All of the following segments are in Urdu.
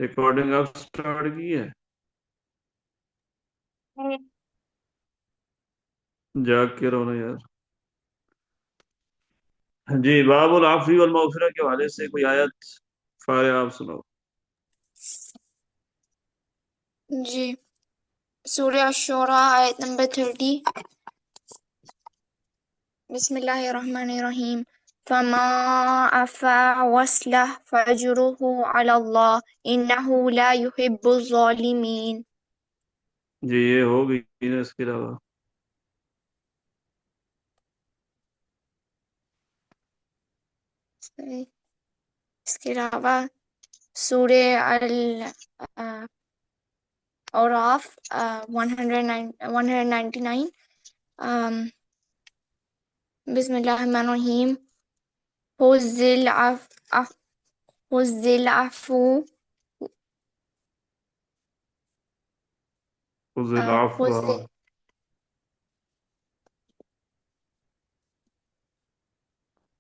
ریکارڈنگ آپ سٹارٹ کی ہے؟ جاگ کے رہو نا یار. جی باب العفو والمغفرہ کے حوالے سے کوئی آیت فارغ آپ سناؤ. جی سورہ الشورى آیت نمبر 30. بسم اللہ الرحمن الرحیم. فما عفا واصلح فأجره على الله إنه لا يحب الظالمين. جی یہ ہو گئی نا. اس کے علاوہ اس کے علاوہ سورہ الاعراف 199. بسم اللہ الرحمن الرحیم. خذ العفو خذ العفو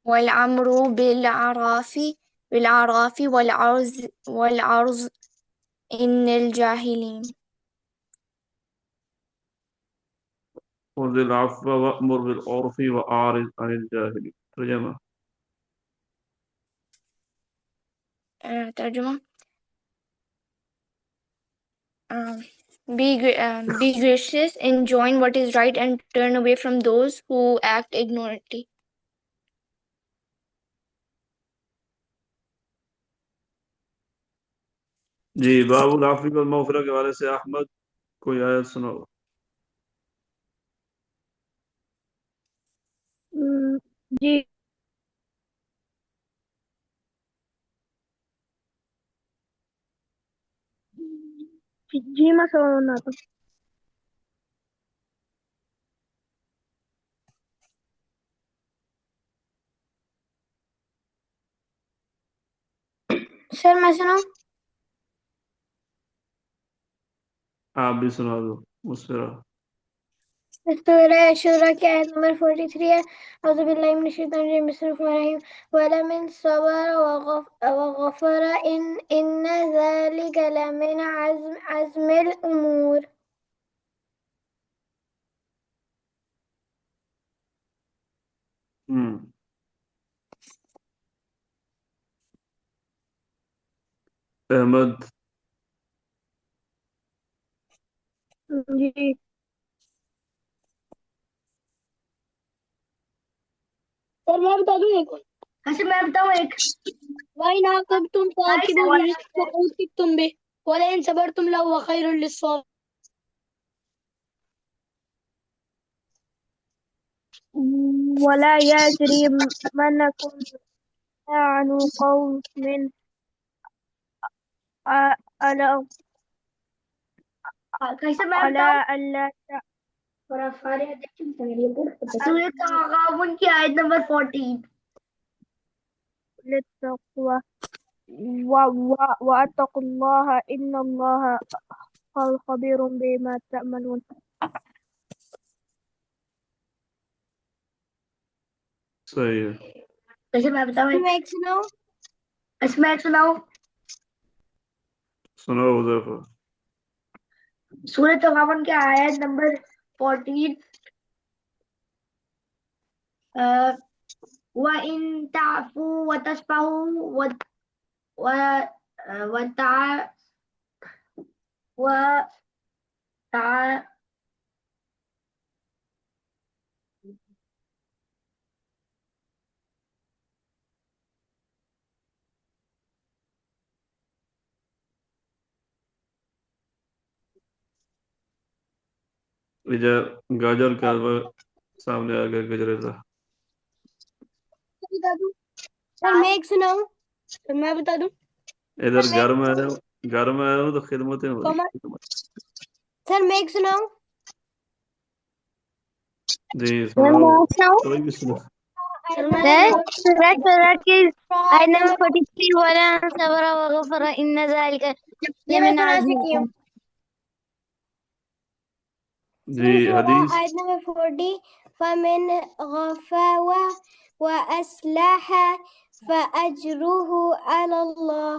والأمر بالعرف والعرض إن الجاهلين. خذ العفو وأمر بالعرف وأعرض عن الجاهلين. ترجمہ. ترجمہ be gracious, enjoin what is right, and turn away from those who act ignorantly. جی باب العفو والمغفرہ کے حوالے سے احمد کوئی آیت سناؤ. جی جی میں سناتا ہوں. سر میں سناؤں؟ آپ بھی سنا دو مسفرہ. سورہ شورى کی آیت نمبر 43 ہے. اعوذ باللہ من الشیطان الرجیم. بسم اللہ الرحمن الرحیم. وَلَمَنْ صَبَرَ وَغَفَرَ إِنَّ ذَلِكَ لَمِنْ عَزْمِ الْأُمُورِ. احمد. جی سر میں بتا دوں ایک. اچھا میں بتاؤں ایک. وَإِنْ عَاقَبْتُمْ فَعَاقِبُوا بِمِثْلِ مَا عُوقِبْتُمْ بِهِ وَلَئِنْ صَبَرْتُمْ لَهُوَ خَيْرٌ لِلصَّابِرِينَ. ولا يجرمنكم شنآن قوم على ألا سورة تغابن کی آیت نمبر 14. للتقوى واتقوا الله إن الله خبير بما تعملون. صحیح ہے. ویسے میں بتاؤں ایک سناؤں. اس میں ایک سناؤں. سناؤ حذیفہ. سورۃ تغابن کی آیت نمبر 14. وَإِن تَعْفُوا وَتَصْفَحُوا گاجر کا حلوہ سامنے آ گیا. گجرے کا. سر میں ایک سناؤں. سر میں بتا دوں. ادھر گھر میں آئے ہو تو خدمتیں ہو رہی. سر میں ایک سناؤں. جی سناؤ. کوئی بھی سناؤ. سورۃ شورى کی آیت نمبر 43. وَلَا صَبَرَ وَغَفَرَ إِنَّ ذَلِكَ لَمِنْ عَزْمِ الْأُمُورِ. جی حدیث. آیت نمبر 40. فَمَنْ عَفَا وَأَصْلَحَ فَأَجْرُهُ عَلَى اللَّهِ.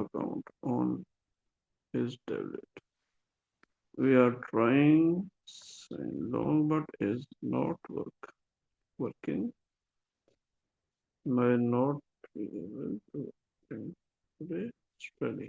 account on his tablet. We are trying saying long but is not working. May not be able to attend today study.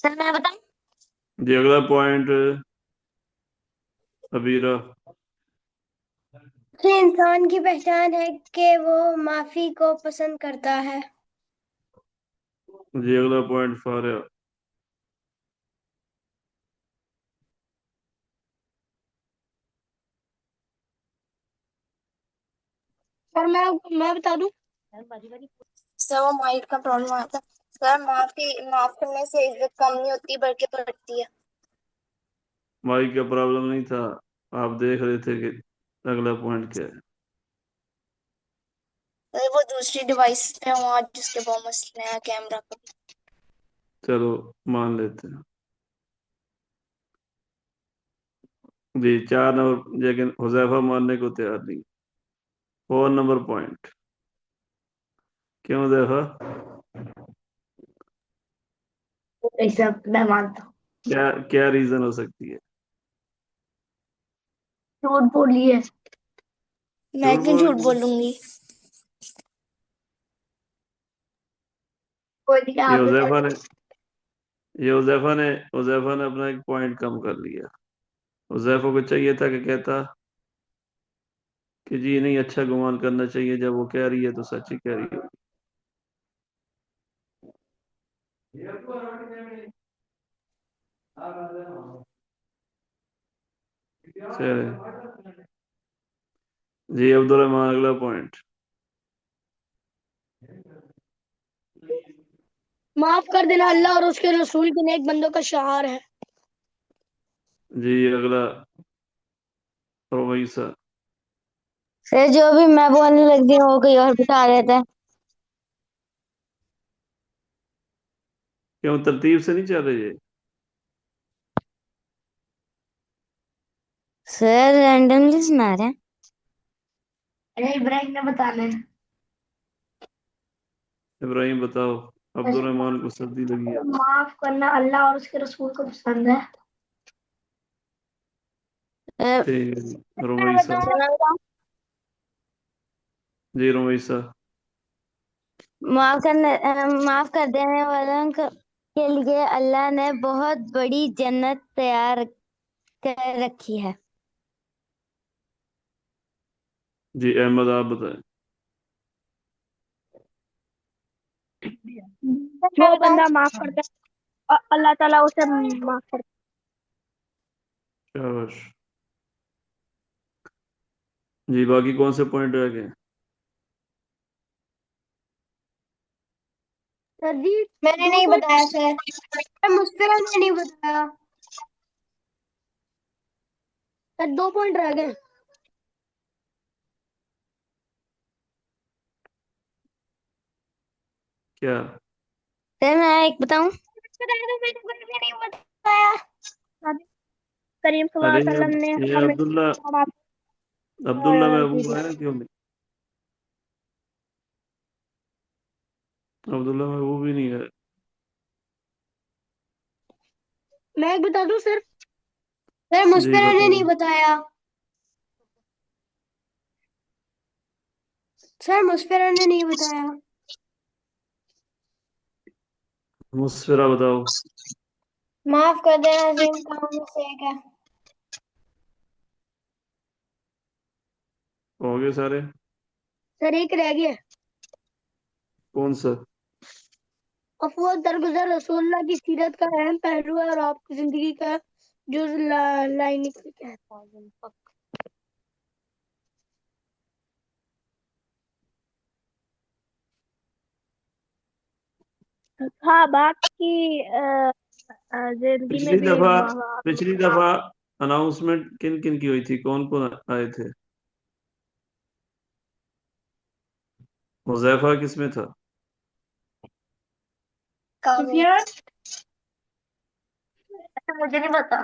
سر میں بتاؤں؟ جی اگلا پوائنٹ ابیرہ. کہ انسان کی پہچان ہے کہ وہ معافی کو پسند کرتا ہے. جی اگلا پوائنٹ فارغ. سر میں بتا دوں. سر وہ مائنڈ کا پرابلم آتا ہے. سر معاف کرنے سے عزت کم نہیں ہوتی بلکہ بڑھتی ہے. مائک کا پرابلم نہیں تھا، آپ دیکھ رہے تھے کہ اگلا پوائنٹ کیا ہے. وہ دوسری ڈیوائس پہ وہاں جس کے بہت مسئلے ہیں کیمرہ کا. چلو مان لیتے ہیں. جی 4 نمبر، لیکن حذیفہ ماننے کو تیار نہیں. 4 نمبر پوائنٹ. کیوں حذیفہ؟ میں مانتا ہوں. کیا ریزن ہو سکتی ہے؟ جھوٹ بولی ہے. میں کیوں جھوٹ بولوں گی؟ یہ حذیفہ نے اپنا ایک پوائنٹ کم کر لیا. حذیفہ کو چاہیے تھا کہ کہتا کہ جی نہیں، اچھا گمان کرنا چاہیے، جب وہ کہہ رہی ہے تو سچ ہی کہہ رہی ہے. جی عبدالرحمان اگلا پوائنٹ. معاف کر دینا اللہ اور اس کے رسول کے نیک بندوں کا شعار ہے. جی اگلا رویسہ. سر جو بھی میں بولنے لگتی ہوں وہ کوئی اور بتا دیتا ہے. کیوں ترتیب سے نہیں چل رہی ہے؟ سر رینڈملی سنا رہے ہیں. ابراہیم نے بتانا ہے. ابراہیم بتاؤ. عبدالرحمان کو سردی لگی ہے. معاف کرنا اللہ اور اس کے رسول کو پسند ہے. ٹھیک ہے جی. رویسہ. جی رویسہ. معاف کر دینے والوں کے لیے اللہ نے بہت بڑی جنت تیار کر رکھی ہے. جی احمد آپ بتائیں. جو بندہ معاف کرتا ہے اللہ تعالیٰ اسے معاف کرتا شاباش. جی باقی کون سے پوائنٹ رہ گئے؟ ہے. میں نے نہیں بتایا سر. مسفرہ نے نہیں بتایا سر. 2 پوائنٹ رہ گئے. کیا؟ سر میں ایک بتاؤں؟ نہیں بتایا. کریم صلی اللہ ارے علیہ وسلم نے یہ ہمیں عبداللہ محبوب ہے نا، کیوں نہیں؟ عبداللہ محبوب ہی نہیں ہے. میں ایک بتا دوں سر. جی مسفرہ نے بتاؤ. نہیں بتایا سر. مسفرہ نے نہیں بتایا. مسفرہ بتاؤ. معاف کر دینا عظیم کاموں میں سے ایک ہے. ہو گئے سارے؟ سر ایک رہ گیا. کون سا؟ افواج درگزر رسول اللہ کی سیرت کا اہم پہلو ہے اور آپ کی زندگی کا جز لائنک کہتا ہے. ہاں باقی زندگی میں بھی پچھلی دفعہ اناؤنسمنٹ کن کن کی ہوئی تھی؟ کون کون آئے تھے؟ حذیفہ کس میں تھا؟ مجھے نہیں پتا.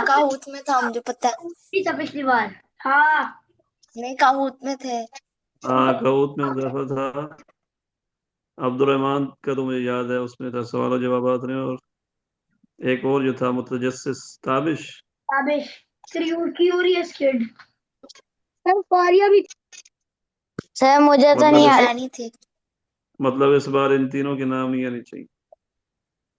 کاہوت میں تھا، مجھے پتا ہے. پچھلی بار. ہاں نہیں کاہوت میں تھے. ہاں کہوت میں حذیفہ تھا. عبدالرحمان کا تو مجھے یاد ہے، اس میں تھا سوال و جوابات میں. اور ایک اور جو تھا متجسس تابش. کیوریس کڈ. سر فاریہ بھی. سر مجھے تو نہیں میں نہیں تھی. مطلب اس بار ان تینوں کے نام نہیں آنے چاہیے.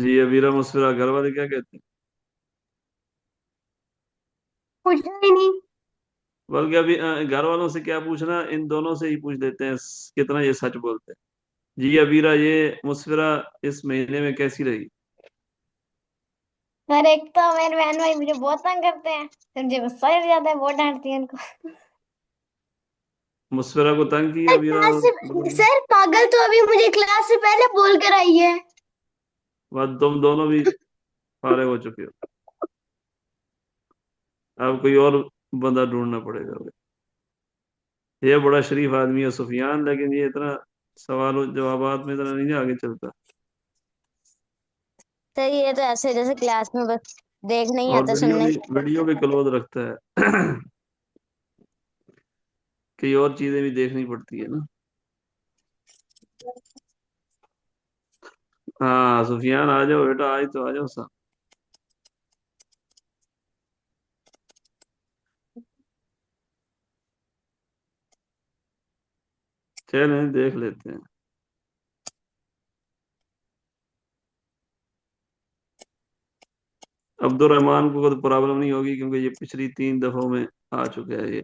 جی ابیرا مسفرہ گھر والے کیا کہتے ہیں؟ پوچھنا ہی نہیں. بلکہ ابھی گھر والوں سے کیا پوچھنا، ان دونوں سے ہی پوچھ لیتے ہیں کتنا یہ سچ بولتے ہیں. جی ابیرا یہ مسفرہ اس مہینے میں کیسی رہی؟ اور ایک تو میرے بہن بھائی مجھے بہت تنگ کرتے ہیں، پھر مجھے غصہ چڑھ جاتا ہے، بہت ڈانٹتی ہیں ان کو. مسفرہ کو تنگ کیا ابیرا کلاس سے اور سر پاگل تو ابھی مجھے کلاس سے پہلے بول کر آئی ہے. بس تم دونوں بھی فارغ ہو چکے ہو، اب کوئی اور بندہ ڈھونڈنا پڑے گا. یہ بڑا شریف آدمی ہے سفیان، لیکن یہ اتنا سوال و جوابات میں اتنا نہیں آگے چلتا. تو یہ تو ایسے جیسے کلاس میں بس دیکھ نہیں اور آتا سننے. ویڈیو بھی کلوز رکھتا ہے. کئی اور چیزیں بھی دیکھنی پڑتی ہے نا. ہاں سفیان آ جاؤ بیٹا، آج تو آ جاؤ سا. چلیں دیکھ لیتے ہیں. عبد الرحمان کو کوئی پرابلم نہیں ہوگی کیونکہ یہ پچھلی 3 دفعوں میں آ چکا ہے یہ.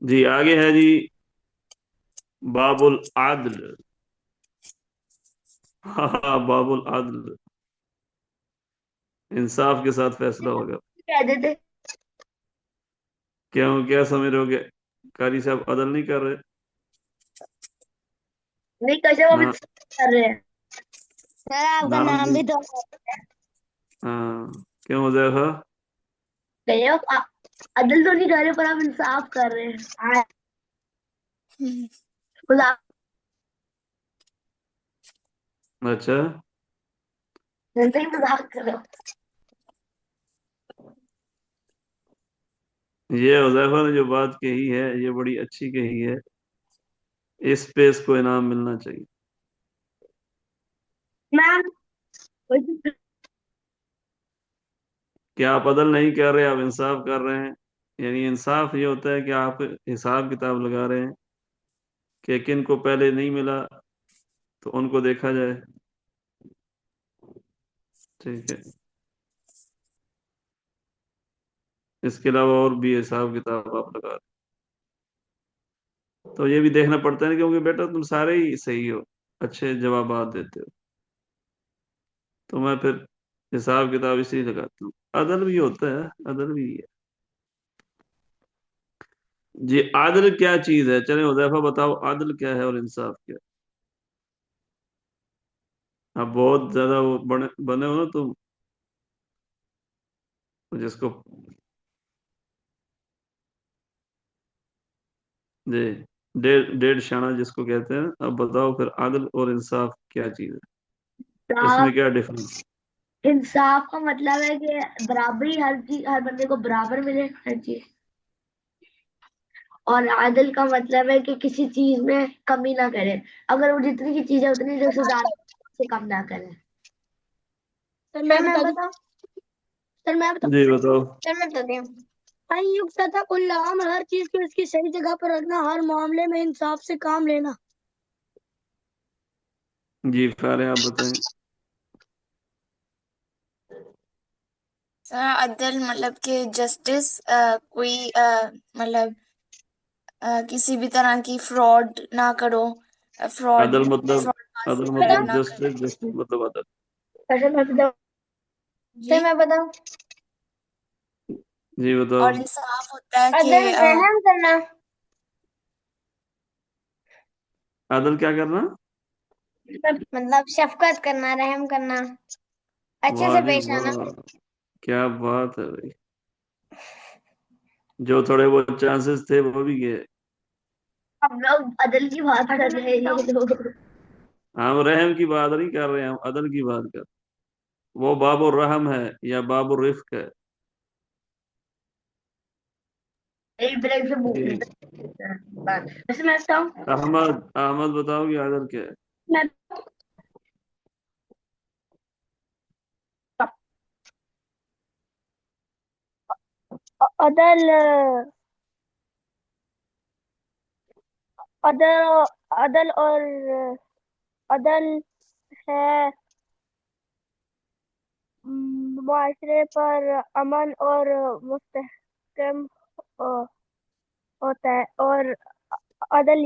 جی آگے ہے جی باب العدل. ہاں باب العدل، انصاف کے ساتھ فیصلہ ہوگا. کہہ دیتے کیوں کیا سمجھ رہے ہو کہ قاری صاحب عدل نہیں کر رہے؟ نہیں کیسے وہ بھی ہاں کر رہے ہیں. سر آپ کا نام نام بھی بھی تو ہاں. کیوں حذیفہ؟ کہے عدل تو نہیں کر رہے پر آپ انصاف کر رہے ہیں. خدا اچھا سے ہی مذاق کر رہے ہو. یہ حذیفہ نے جو بات کہی ہے یہ بڑی اچھی کہی ہے، اس پہ اس کو انعام ملنا چاہیے. میم کہ آپ عدل نہیں کر رہے، آپ انصاف کر رہے ہیں. یعنی انصاف یہ ہوتا ہے کہ آپ حساب کتاب لگا رہے ہیں کہ کن کو پہلے نہیں ملا تو ان کو دیکھا جائے. ٹھیک ہے، اس کے علاوہ اور بھی حساب کتاب آپ لگا رہے ہیں. تو یہ بھی دیکھنا پڑتا ہے کیونکہ بیٹا تم سارے ہی صحیح ہو، اچھے جوابات دیتے ہو، تو میں پھر حساب کتاب اسی لیے لگاتا ہوں. عدل بھی ہوتا ہے، عدل بھی ہے. جی عادل کیا چیز ہے؟ چلیں حذیفہ بتاؤ عادل کیا ہے اور انصاف کیا ہے؟ اب بہت زیادہ وہ بنے ہو نا تم، جس کو جی ڈیڑھ شانہ جس کو کہتے ہیں. اب بتاؤ پھر عادل اور انصاف کیا چیز ہے، اس میں کیا ڈفرنس؟ انصاف کا مطلب ہے کہ برابری، ہر چیز ہر بندے کو برابر ملے ہر چیز. اور عادل کا مطلب ہے کہ کسی چیز میں کمی نہ کرے، اگر وہ جتنی کی چیز ہے اتنی جو سے زیادہ سے کم نہ کرے. سر میں بتاؤں سر میں بتاؤں جی بتاؤ. سر میں بتاتی ہوں. اللہ میں ہر چیز کو اس کی صحیح جگہ پر رکھنا، ہر معاملے میں انصاف سے کام لینا. جی فارے آپ بتائیں. عدل مطلب کہ جسٹس، کوئی مطلب کسی بھی طرح کی فراڈ نہ کرو، فراڈ عدل مطلب عدل مطلب نہ کرو. جسٹس مطلب عدل. سر میں بتاؤں جی میں بتاؤں جی بتاؤ. اور انصاف ہوتا ہے کہ عدل رحم کرنا. عدل کیا کرنا؟ مطلب شفقت کرنا، رحم کرنا، اچھے واہ سے جی پیش آنا. واہ، کیا بات ہے بھائی. جو تھوڑے بہت چانسز تھے وہ بھی گئے. ہم لوگ عدل کی بات کر رہے ہیں یہ لوگ. ہم رحم کی بات نہیں کر رہے ہیں، ہم عدل کی بات کر رہے ہیں. وہ باب الرحم ہے یا باب الرفق ہے. ایک بریک سے جی ویسے میں بتاؤں احمد بتاؤ کہ عدل کیا ہے؟ میں عدل عدل عدل اور عدل ہے معاشرے پر امن اور مستحکم ہوتا ہے، اور عدل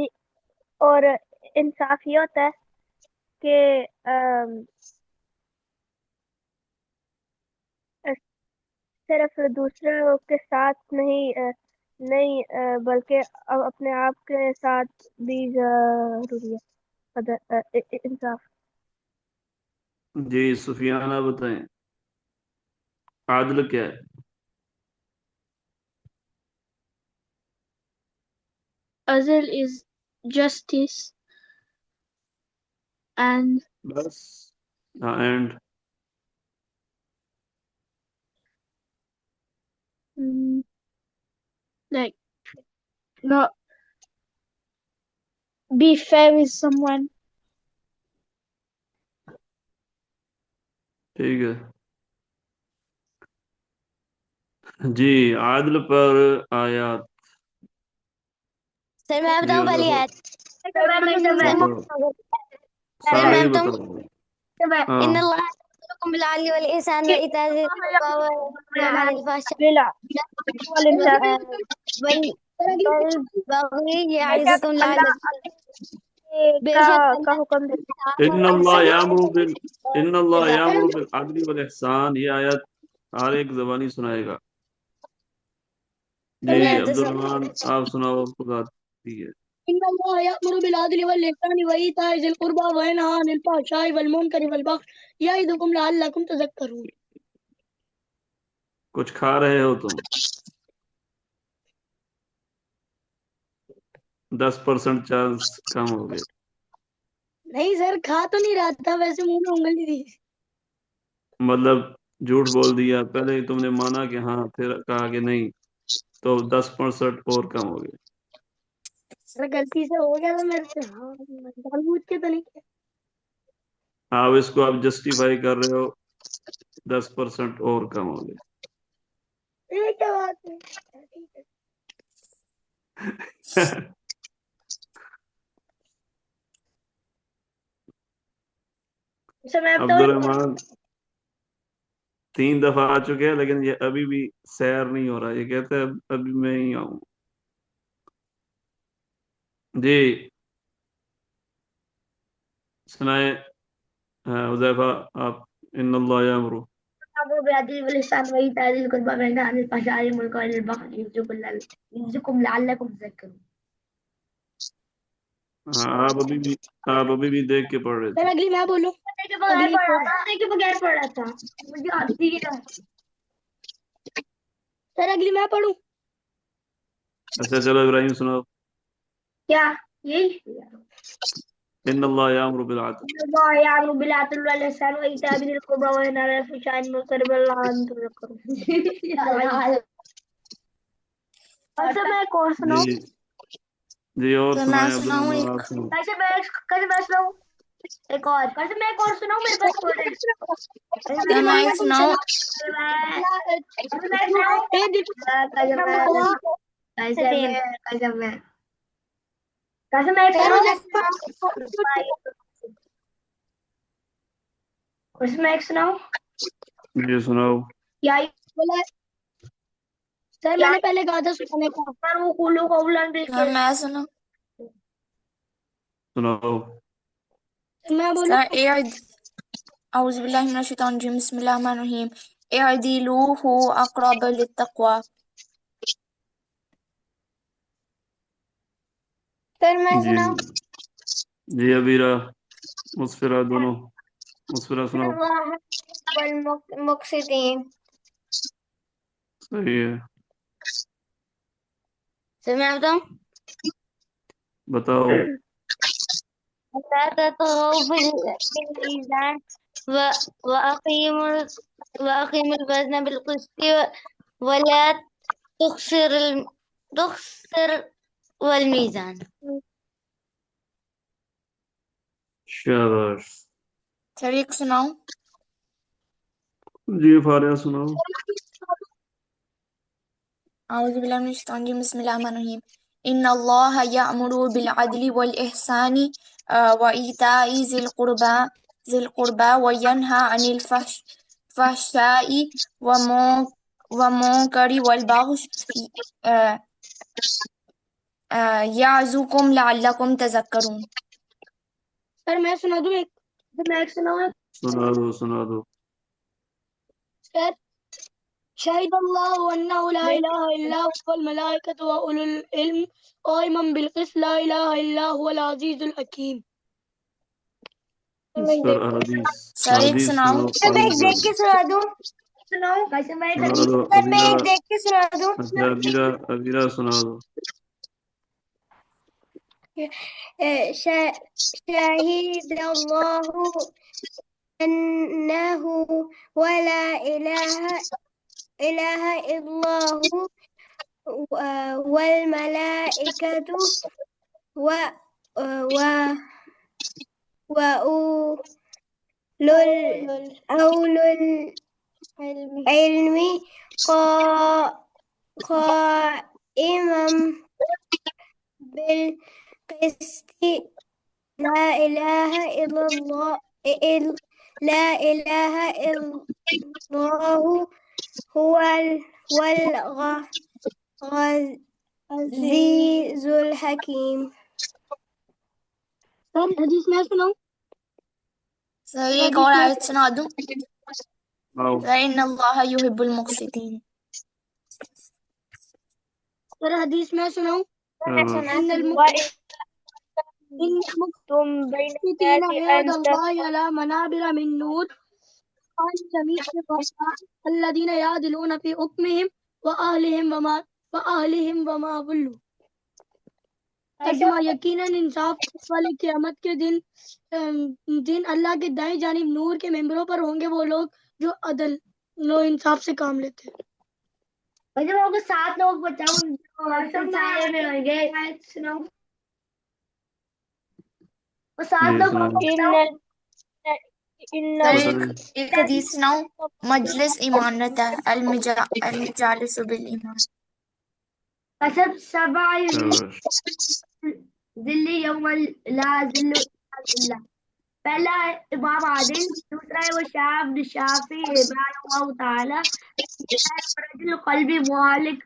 اور انصاف یہ ہوتا ہے کہ صرف دوسروں کے ساتھ نہیں بلکہ اپنے آپ کے ساتھ بھی ضروری ہے انصاف۔ جی سفیانہ بتائیں عادل کیا ہے؟ Adl is justice and بس and like not be fair with someone. ٹھیک ہے جی عادل پر آیات سر میں جی بتاؤں پہلی حذیفہ آیت؟ بتاؤ سر سارے میں ہی بتاؤں، بتاؤ ہاں ان اللہ یأمرکم بالعدل والإحسان وإيتاء ذي القربى وينهى عن الفحشاء والبغي يعظكم لعلكم بے شک کا حکم دے ان اللہ یامر بالعدل والاحسان، یہ آیت ہر ایک زبانی سنائے گا۔ جی عبد الرحمن آپ سناؤ، آپ کو بات دی ہے۔ إن الله يأمر بالعدل والإحسان وإيتاء ذي القربى وينهى عن الفحشاء والمنكر والبغي يعظكم لعلكم تذكرون۔ کچھ کھا رہے ہو تم؟ 10% چانس کم ہو گئے۔ نہیں سر، کھا تو نہیں رہا تھا، ویسے منہ میں انگلی تھی۔ مطلب جھوٹ بول دیا، پہلے ہی تم نے مانا کہ ہاں، پھر کہا کہ نہیں، تو 10% اور کم ہو گئے۔ سر غلطی سے ہو گیا تھا میرے سے، ہاں جان بوجھ کے تو نہیں کیا۔ آپ اس کو آپ جسٹیفائی کر رہے ہو، 10% اور کم ہو گئے۔ یہ کیا بات ہے؟ سر میں عبد الرحمن 3 دفعہ آ چکے ہیں، لیکن یہ ابھی بھی سیر نہیں ہو رہا، یہ کہتے ہیں ابھی میں ہی آؤں۔ جی سنائیں حذیفہ آپ، ان اللہ یامر۔ الأمر بالعدل والإحسان وإيتاء ذي القربى وينهى عن الفحشاء والمنكر والبغي يعظكم لعلكم تذكرون۔ ہاں آپ ابھی بھی دیکھ کے پڑھ رہے سر تھے۔ اگلی میں بولوں؟ بغیر پڑھ رہا تھا، مجھے آتی ہے۔ سر اگلی میں پڑھوں؟ اچھا چلو ابراہیم سناؤ۔ کیا یہی؟ ان اللہ یامر بالعدل۔ الله يأمر بالعدل والإحسان وإيتاء ذي القربى وينهى عن الفحشاء والمنكر والبغي لعلكم تذكرون۔ اور سر میں ایک اور سناؤں؟ جی جی اور تو میں سنائیں عبد سناؤں الرحمن، ایک؟ آپ سناؤ۔ کیسے میں سناؤں ایک اور؟ کیسے میں ایک اور سناؤں؟ میرے پاس کوئی نہیں۔ کیا میں ایک سناؤں؟ میں ایک سناؤں؟ جی سناؤ۔ سر میں نے پہلے کہا تھا سنانے کا، وہ کولو قولاً کیا میں سناؤں؟ سناؤ۔ میں بولوں؟ اعوذ باللہ من الشیطان الرجیم، بسم اللہ الرحمن الرحیم، اعدلوا هو اقرب للتقوی۔ سر میں جی سناؤں؟ جی ابیرہ مسفرہ دونوں، مسفرہ سناؤ۔ والمقسطین۔ صحیح ہے، سر میں بتاؤں؟ بتاؤ۔ لا تطغوا في الميزان وأقيموا الوزن بالقسط ولا تخسر والميزان۔ شاباش۔ سر ایک سناؤں؟ جی فارغ سناؤ۔ اعوذ باللہ من الشیطان الرجیم، بسم اللہ الرحمن الرحیم، إن الله يأمر بالعدل والإحسان وإيتاء ذي القربى وينهى عن الفحشاء والمنكر والبغي يعظكم لعلكم تذكرون. سر میں سنا دوں ایک سنا دو سر شهد الله أنه لا إله إلا هو والملائكة وأولو العلم قائما بالقسط لا إله إلا هو العزيز الحكيم. سر حدیث سر ایک سناؤ. سر میں ایک دیکھ کے سنا دوں. سنا دو سر میں ایک دیکھ کے سنا دوں. ابیرہ سنا دو. شهد الله أنه ولا إله إلا هو والملائكة وأولو العلم قائما بالقسط لا إله إلا الله هو العزيز الحكيم. سر حدیث میں سناؤں سر ایک اور آیت سنا دوں. آؤ. فإن الله يحب المقسطين. سر حدیث میں سناؤں إن المقسطين عند الله على منابر من نور عن جميع الخلق الذين يعدلون في حكمهم وأهلهم وما ولوا. ترجمہ یقیناً انصاف والے قیامت کے دن اللہ کے دائیں جانب نور کے ممبروں پر ہوں گے وہ لوگ جو عدل و انصاف سے کام لیتے ہیں. جب 7 لوگ بچاؤں وہ 7 لوگ ایک حدیث سناؤ. مجلس ایمان رہتا ہے. المجالس بالایمان. قسم 7 ذل یوم لا ذل الا ذلہ. پہلا ہے امام عادل، دوسرا ہے وہ شاب شافی عباد اللہ تعالی، رجل قلبی مالک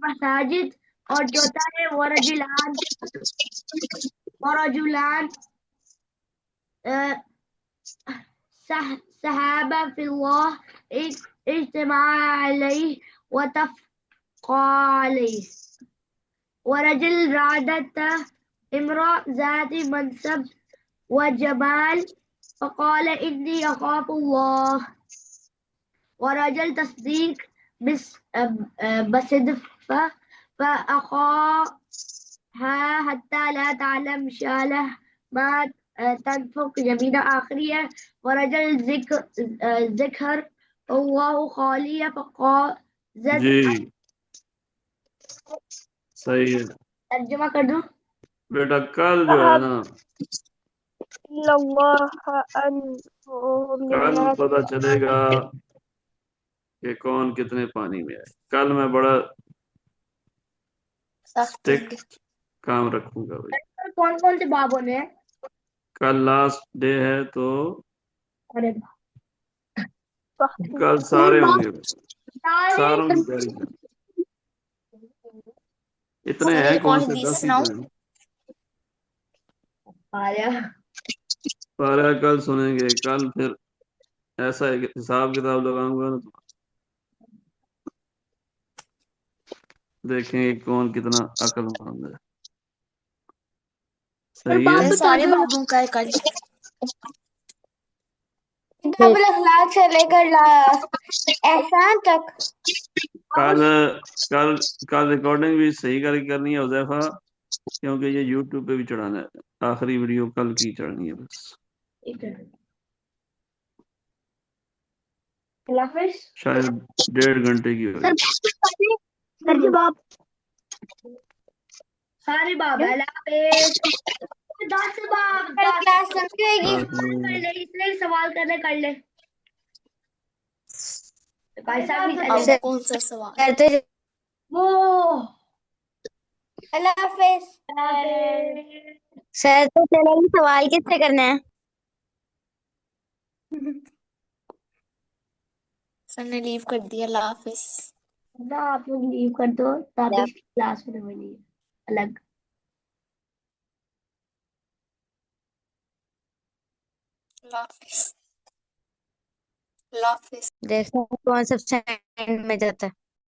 مساجد، اور چوتھا ہے ورجلان صحابہ فی اللہ اجتماع علیہ وتفقا علیہ، ورجل رادت امرأ ذات منصب وجمال فقال انی اخاف اللہ، ورجل تصدیق بصدق فأخاها حتى لا تعلم شماله ما تنفق يمينه. آخری ہے ورجل ذکر اللہ خالی فقال جی صحیح ہے. ترجمہ کر دوں بیٹا کل جو ہے نا کل پتہ چلے گا کہ کون کتنے پانی میں ہے. کل میں بڑا اسٹرکٹ کام رکھوں گا بھائی. کون کون سے باب ہونے ہیں؟ کل لاسٹ ڈے ہے تو کل سارے ہوں گے. ساروں کی تیاری کریں. اتنے ہیں ایک کون اور سے حدیث 10 ہی سناؤ. تو ہیں. سارا کل سنیں گے. کل پھر ایسا ہے کہ حساب کتاب لگاؤں گا نا تو دیکھیں گے کون کتنا عقل مند ہے. صحیح ہے. سارے بابوں کا ہے کل. کتاب الاخلاق سے لے کر احسان تک. کل ریکارڈنگ بھی صحیح کر کے کرنی ہے حذیفہ، کیونکہ یہ یوٹیوب پہ بھی چڑھانا ہے. آخری ویڈیو کل کی چڑھنی ہے بس. شاید 1.5 گھنٹے کی ہوگی. سارے باب ہے. 10 باب کلاس سمجھے گی. سوال کرنے کر لے. کون سا سوال؟ وہ اللہ حافظ. سر تو چلے گی، سوال کس سے کرنا ہے؟ سر نے لیو کر دیا. اللہ حافظ. آپ لوگ لیو کر دو تابش کی کلاس میں بنی الگ. اللہ حافظ. اللہ حافظ. دیکھتے ہیں کون سب سے اینڈ میں جاتا ہے.